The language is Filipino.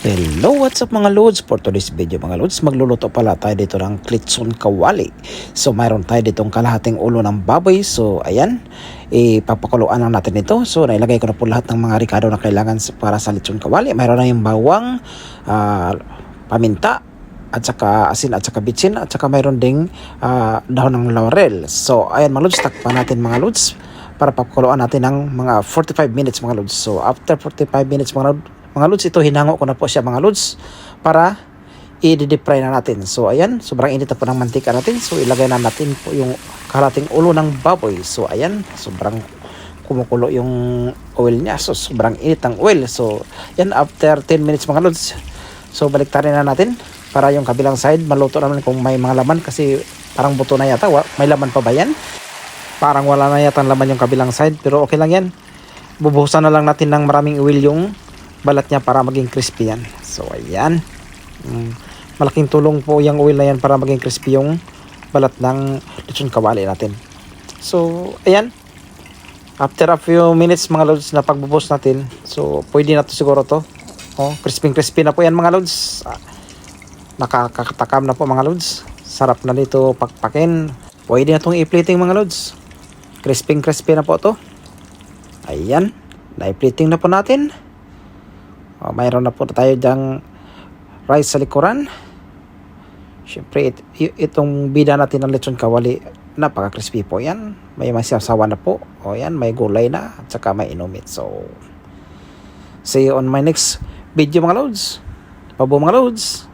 Hello, what's up mga loads? For today's video mga loads, magluluto pala tayo dito ng klitson kawali. So mayroon tayo ditong kalahating ulo ng baboy. So ayan, ipapakuluan lang natin ito. So nailagay ko na po lahat ng mga ricado na kailangan para sa klitson kawali. Mayroon na yung bawang, paminta, at saka asin at saka bitsin, at saka mayroon ding dahon ng laurel. So ayan mga loads, takpan natin mga loads para papakuluan natin ng mga 45 minutes mga loads. So after 45 minutes mga loads, ito hinango ko na po siya mga loads para i-deep fry na natin. So ayan, sobrang init na po ng mantika natin. So ilagay na natin po yung kalahating ulo ng baboy. So ayan, sobrang kumukulo yung oil niya. So sobrang init ng oil. So yan, after 10 minutes mga loads, so baliktarin na natin para yung kabilang side maluto naman kung may mga laman, kasi parang buto na yata. May laman pa ba yan? Parang wala na yata laman yung kabilang side, pero okay lang yan. Bubuhusan na lang natin ng maraming oil yung balat niya para maging crispy yan. So ayan, malaking tulong po yung oil na yan para maging crispy yung balat ng lechon kawali natin. So ayan, after a few minutes mga loads na pagbubuhos natin, so pwede na to siguro to. Crispy na po yan mga loads. Nakakatakam na po mga loads. Sarap na dito pakpakin. Pwede na itong i-plating mga loads. Crispy na po to. Ayan, na-plating na po natin. Mayroon na po tayo dyang rice sa likuran. Siyempre itong bida natin ng lechon kawali, napaka-crispy po yan. May masasawa na po. Yan, may gulay na at saka may inumit. So see you on my next video mga loads. Pabo mga loads.